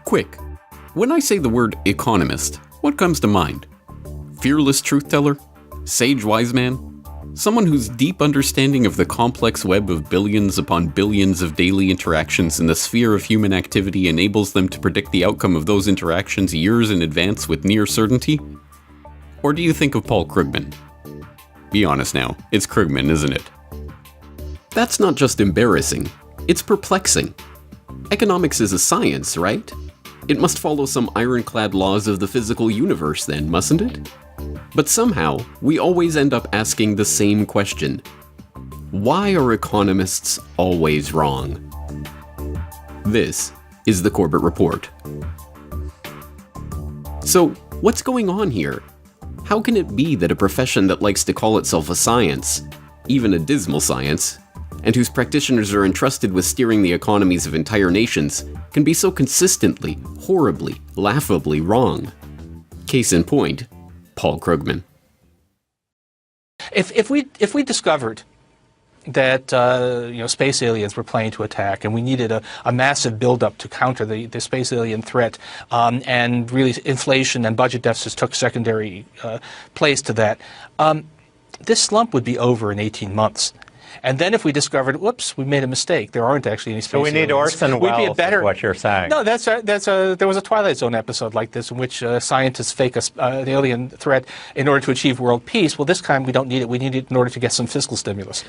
Quick, when I say the word economist, what comes to mind? Fearless truth-teller? Sage wise man? Someone whose deep understanding of the complex web of billions upon billions of daily interactions in the sphere of human activity enables them to predict the outcome of those interactions years in advance with near certainty? Or do you think of Paul Krugman? Be honest now, it's Krugman, isn't it? That's not just embarrassing, it's perplexing. Economics is a science, right? It must follow some ironclad laws of the physical universe then, mustn't it? But somehow, we always end up asking the same question. Why are economists always wrong? This is the Corbett Report. So, what's going on here? How can it be that a profession that likes to call itself a science, even a dismal science, and whose practitioners are entrusted with steering the economies of entire nations, can be so consistently, horribly, laughably wrong? Case in point, Paul Krugman. If we discovered that space aliens were planning to attack, and we needed a massive buildup to counter the space alien threat, and really inflation and budget deficits took secondary place to that, this slump would be over in 18 months. And then if we discovered, whoops, we made a mistake, there aren't actually any space aliens. So we need Orson Welles, is what you're saying. No, there was a Twilight Zone episode like this in which scientists fake an alien threat in order to achieve world peace. Well, this time we don't need it. We need it in order to get some fiscal stimulus.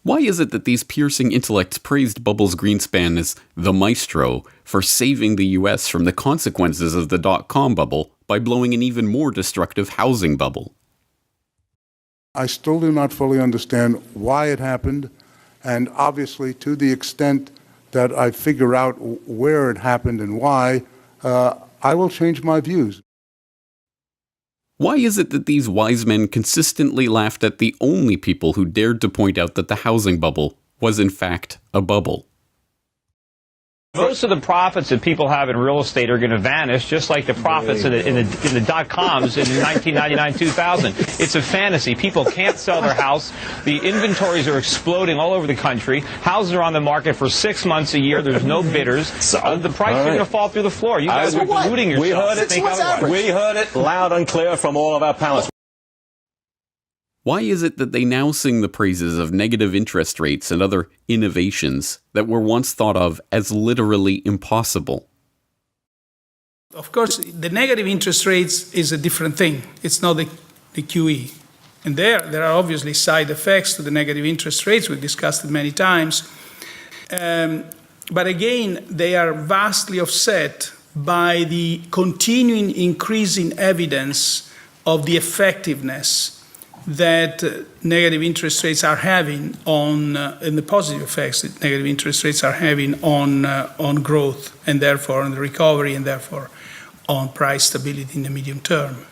Why is it that these piercing intellects praised Bubbles Greenspan as the maestro for saving the US from the consequences of the dot-com bubble by blowing an even more destructive housing bubble? I still do not fully understand why it happened, and obviously to the extent that I figure out where it happened and why, I will change my views. Why is it that these wise men consistently laughed at the only people who dared to point out that the housing bubble was in fact a bubble? Most of the profits that people have in real estate are going to vanish, just like the profits in the dot-coms in 1999-2000. It's a fantasy. People can't sell their house. The inventories are exploding all over the country. Houses are on the market for 6 months a year. There's no bidders. The prices are going to fall through the floor. You guys are deluding yourselves. We heard it loud and clear from all of our panelists. Why is it that they now sing the praises of negative interest rates and other innovations that were once thought of as literally impossible? Of course, the negative interest rates is a different thing. It's not the QE. And there are obviously side effects to the negative interest rates. We've discussed it many times. But again, they are vastly offset by the continuing increasing evidence of the effectiveness that negative interest rates are having on, and the positive effects that negative interest rates are having on growth, and therefore on the recovery, and therefore on price stability in the medium term.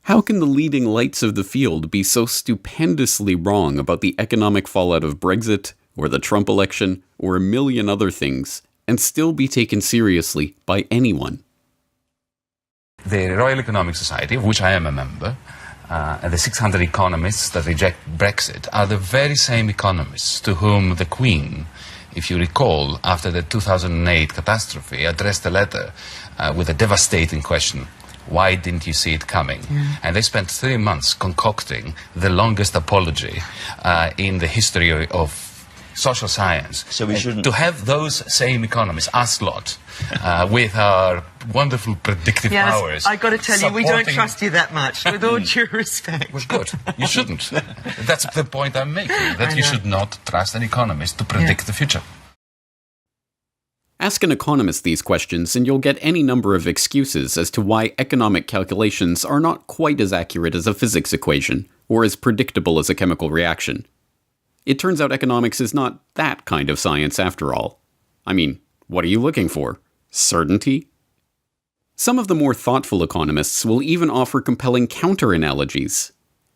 How can the leading lights of the field be so stupendously wrong about the economic fallout of Brexit, or the Trump election, or a million other things, and still be taken seriously by anyone? The Royal Economic Society, of which I am a member, and the 600 economists that reject Brexit are the very same economists to whom the Queen, if you recall, after the 2008 catastrophe, addressed a letter with a devastating question. Why didn't you see it coming? And they spent 3 months concocting the longest apology in the history of social science. So we shouldn't. To have those same economists, us lot, with our wonderful predictive powers. I've got to tell you, we don't trust you that much, with all due respect. Well, good. You shouldn't. That's the point I'm making, that you should not trust an economist to predict the future. Ask an economist these questions and you'll get any number of excuses as to why economic calculations are not quite as accurate as a physics equation, or as predictable as a chemical reaction. It turns out economics is not that kind of science after all. I mean, what are you looking for? Certainty? Some of the more thoughtful economists will even offer compelling counter-analogies.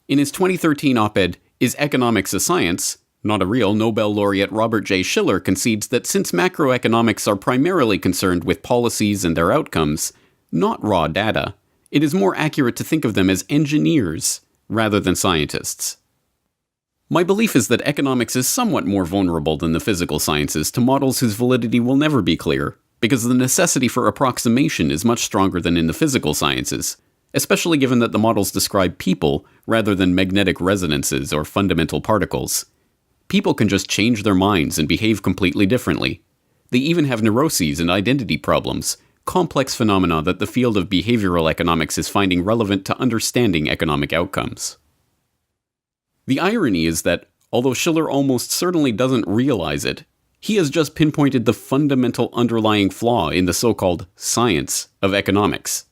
In his 2013 op-ed, Is Economics a Science?, not a real Nobel laureate Robert J. Schiller concedes that since macroeconomics are primarily concerned with policies and their outcomes, not raw data, it is more accurate to think of them as engineers rather than scientists. My belief is that economics is somewhat more vulnerable than the physical sciences to models whose validity will never be clear, because the necessity for approximation is much stronger than in the physical sciences, especially given that the models describe people rather than magnetic resonances or fundamental particles. People can just change their minds and behave completely differently. They even have neuroses and identity problems, complex phenomena that the field of behavioral economics is finding relevant to understanding economic outcomes. The irony is that, although Schiller almost certainly doesn't realize it, he has just pinpointed the fundamental underlying flaw in the so-called science of economics.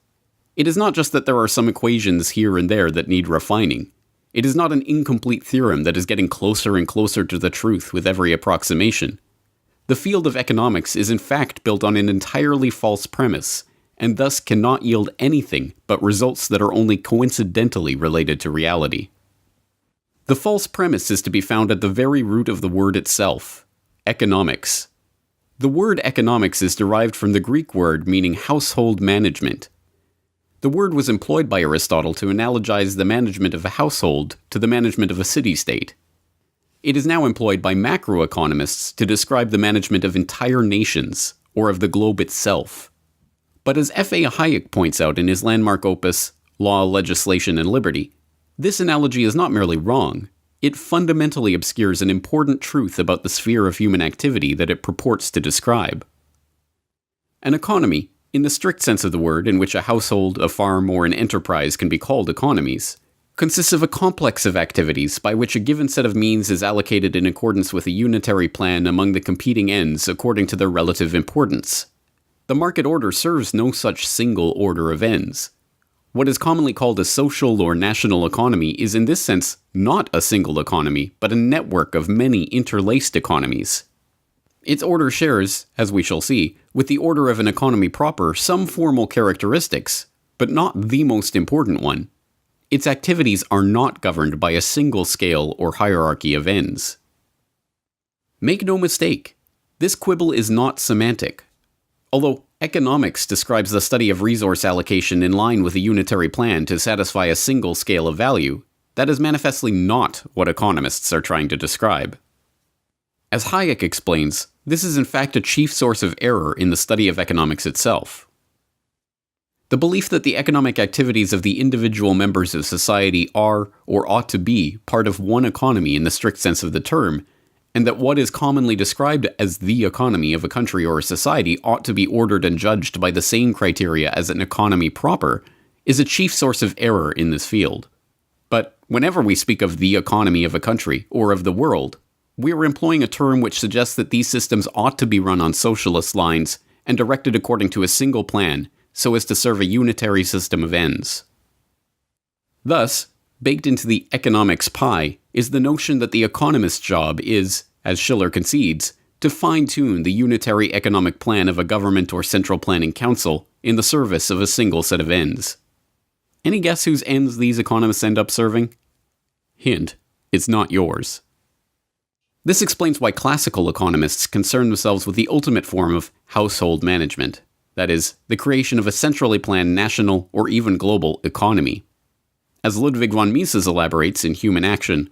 It is not just that there are some equations here and there that need refining. It is not an incomplete theorem that is getting closer and closer to the truth with every approximation. The field of economics is in fact built on an entirely false premise, and thus cannot yield anything but results that are only coincidentally related to reality. The false premise is to be found at the very root of the word itself, economics. The word economics is derived from the Greek word meaning household management. The word was employed by Aristotle to analogize the management of a household to the management of a city-state. It is now employed by macroeconomists to describe the management of entire nations, or of the globe itself. But as F.A. Hayek points out in his landmark opus, Law, Legislation, and Liberty, this analogy is not merely wrong, it fundamentally obscures an important truth about the sphere of human activity that it purports to describe. An economy, in the strict sense of the word in which a household, a farm, or an enterprise can be called economies, consists of a complex of activities by which a given set of means is allocated in accordance with a unitary plan among the competing ends according to their relative importance. The market order serves no such single order of ends. What is commonly called a social or national economy is in this sense not a single economy, but a network of many interlaced economies. Its order shares, as we shall see, with the order of an economy proper some formal characteristics, but not the most important one. Its activities are not governed by a single scale or hierarchy of ends. Make no mistake, this quibble is not semantic. Although economics describes the study of resource allocation in line with a unitary plan to satisfy a single scale of value, that is manifestly not what economists are trying to describe. As Hayek explains, this is in fact a chief source of error in the study of economics itself. The belief that the economic activities of the individual members of society are, or ought to be, part of one economy in the strict sense of the term, and that what is commonly described as the economy of a country or a society ought to be ordered and judged by the same criteria as an economy proper, is a chief source of error in this field. But whenever we speak of the economy of a country, or of the world, we are employing a term which suggests that these systems ought to be run on socialist lines and directed according to a single plan, so as to serve a unitary system of ends. Thus, baked into the economics pie is the notion that the economist's job is, as Schiller concedes, to fine-tune the unitary economic plan of a government or central planning council in the service of a single set of ends. Any guess whose ends these economists end up serving? Hint, it's not yours. This explains why classical economists concern themselves with the ultimate form of household management, that is, the creation of a centrally planned national or even global economy. As Ludwig von Mises elaborates in Human Action,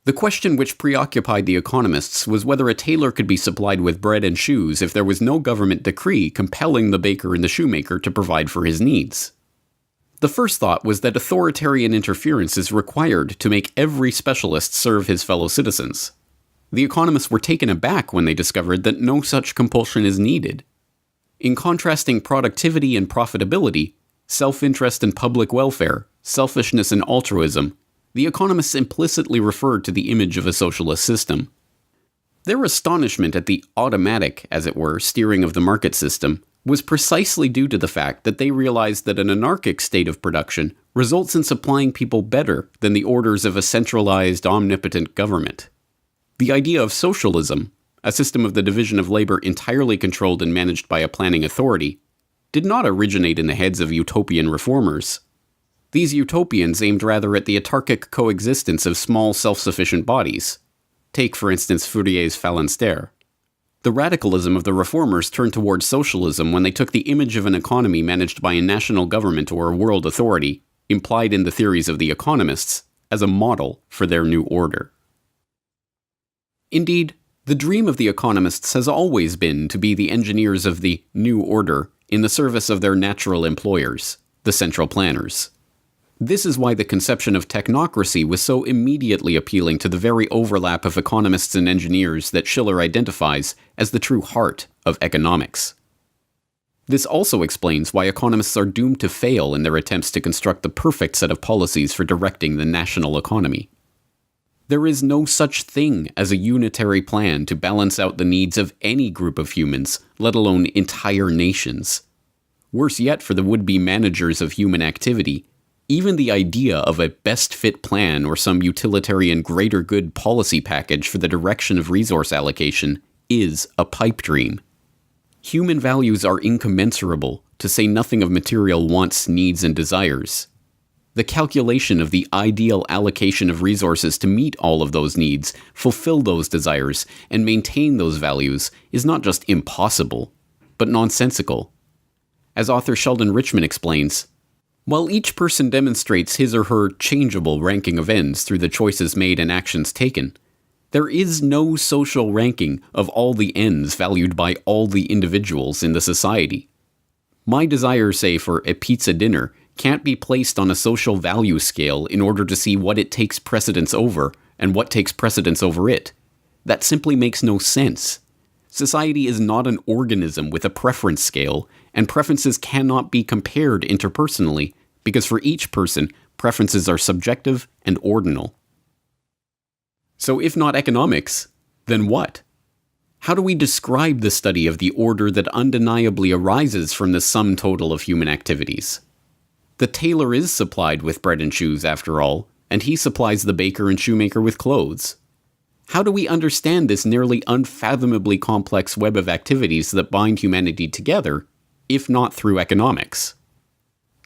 the question which preoccupied the economists was whether a tailor could be supplied with bread and shoes if there was no government decree compelling the baker and the shoemaker to provide for his needs. The first thought was that authoritarian interference is required to make every specialist serve his fellow citizens. The economists were taken aback when they discovered that no such compulsion is needed. In contrasting productivity and profitability, self-interest and public welfare, selfishness and altruism, the economists implicitly referred to the image of a socialist system. Their astonishment at the automatic, as it were, steering of the market system was precisely due to the fact that they realized that an anarchic state of production results in supplying people better than the orders of a centralized, omnipotent government. The idea of socialism, a system of the division of labor entirely controlled and managed by a planning authority, did not originate in the heads of utopian reformers. These utopians aimed rather at the autarkic coexistence of small self-sufficient bodies. Take, for instance, Fourier's phalanstère. The radicalism of the reformers turned towards socialism when they took the image of an economy managed by a national government or a world authority, implied in the theories of the economists, as a model for their new order. Indeed, the dream of the economists has always been to be the engineers of the new order in the service of their natural employers, the central planners. This is why the conception of technocracy was so immediately appealing to the very overlap of economists and engineers that Schiller identifies as the true heart of economics. This also explains why economists are doomed to fail in their attempts to construct the perfect set of policies for directing the national economy. There is no such thing as a unitary plan to balance out the needs of any group of humans, let alone entire nations. Worse yet for the would-be managers of human activity, even the idea of a best-fit plan or some utilitarian greater good policy package for the direction of resource allocation is a pipe dream. Human values are incommensurable, to say nothing of material wants, needs, and desires. The calculation of the ideal allocation of resources to meet all of those needs, fulfill those desires, and maintain those values is not just impossible, but nonsensical. As author Sheldon Richman explains, while each person demonstrates his or her changeable ranking of ends through the choices made and actions taken, there is no social ranking of all the ends valued by all the individuals in the society. My desire, say, for a pizza dinner can't be placed on a social value scale in order to see what it takes precedence over and what takes precedence over it. That simply makes no sense. Society is not an organism with a preference scale, and preferences cannot be compared interpersonally, because for each person, preferences are subjective and ordinal. So if not economics, then what? How do we describe the study of the order that undeniably arises from the sum total of human activities? The tailor is supplied with bread and shoes, after all, and he supplies the baker and shoemaker with clothes. How do we understand this nearly unfathomably complex web of activities that bind humanity together, if not through economics?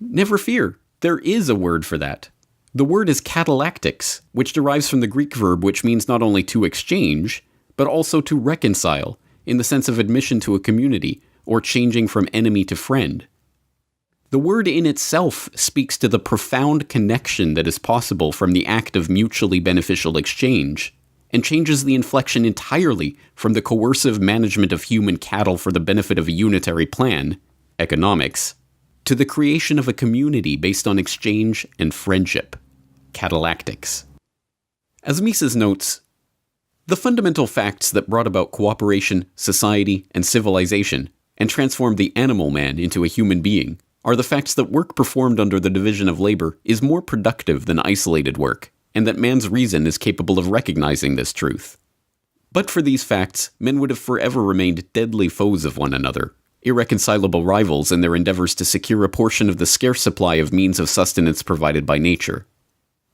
Never fear, there is a word for that. The word is catalactics, which derives from the Greek verb which means not only to exchange, but also to reconcile, in the sense of admission to a community, or changing from enemy to friend. The word in itself speaks to the profound connection that is possible from the act of mutually beneficial exchange, and changes the inflection entirely from the coercive management of human cattle for the benefit of a unitary plan, economics, to the creation of a community based on exchange and friendship, catalactics. As Mises notes, the fundamental facts that brought about cooperation, society, and civilization, and transformed the animal man into a human being, are the facts that work performed under the division of labor is more productive than isolated work, and that man's reason is capable of recognizing this truth. But for these facts, men would have forever remained deadly foes of one another, irreconcilable rivals in their endeavors to secure a portion of the scarce supply of means of sustenance provided by nature.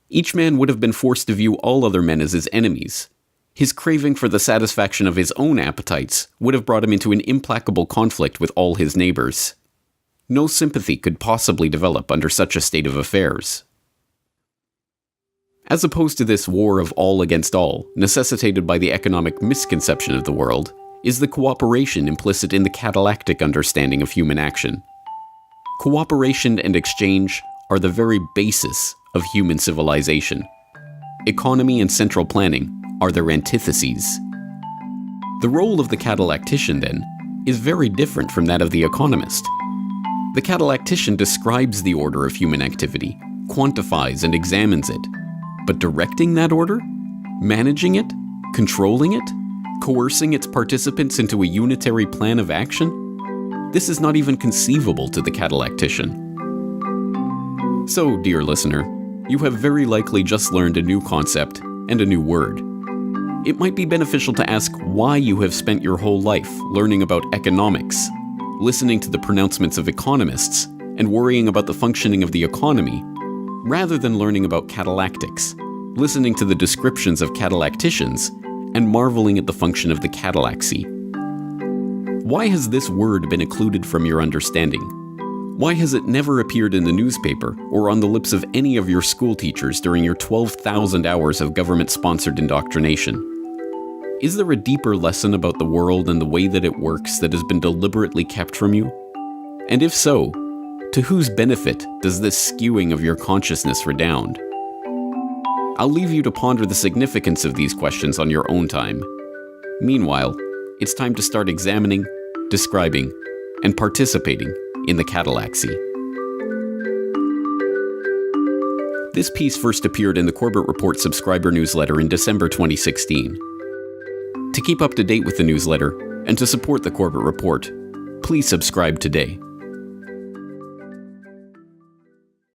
Each man would have been forced to view all other men as his enemies. His craving for the satisfaction of his own appetites would have brought him into an implacable conflict with all his neighbors. No sympathy could possibly develop under such a state of affairs. As opposed to this war of all against all, necessitated by the economic misconception of the world, is the cooperation implicit in the catalactic understanding of human action. Cooperation and exchange are the very basis of human civilization. Economy and central planning are their antitheses. The role of the catalactician, then, is very different from that of the economist. The catalactician describes the order of human activity, quantifies and examines it, but directing that order? Managing it? Controlling it? Coercing its participants into a unitary plan of action? This is not even conceivable to the catalactician. So, dear listener, you have very likely just learned a new concept and a new word. It might be beneficial to ask why you have spent your whole life learning about economics, listening to the pronouncements of economists, and worrying about the functioning of the economy, rather than learning about catalactics, listening to the descriptions of catalacticians, and marveling at the function of the catalaxy. Why has this word been occluded from your understanding? Why has it never appeared in the newspaper or on the lips of any of your school teachers during your 12,000 hours of government-sponsored indoctrination? Is there a deeper lesson about the world and the way that it works that has been deliberately kept from you? And if so, to whose benefit does this skewing of your consciousness redound? I'll leave you to ponder the significance of these questions on your own time, Meanwhile, it's time to start examining, describing, and participating in the Cadillac Sea. This piece first appeared in the Corbett Report subscriber newsletter in December 2016. To keep up to date with the newsletter and to support the Corbett Report, please subscribe today.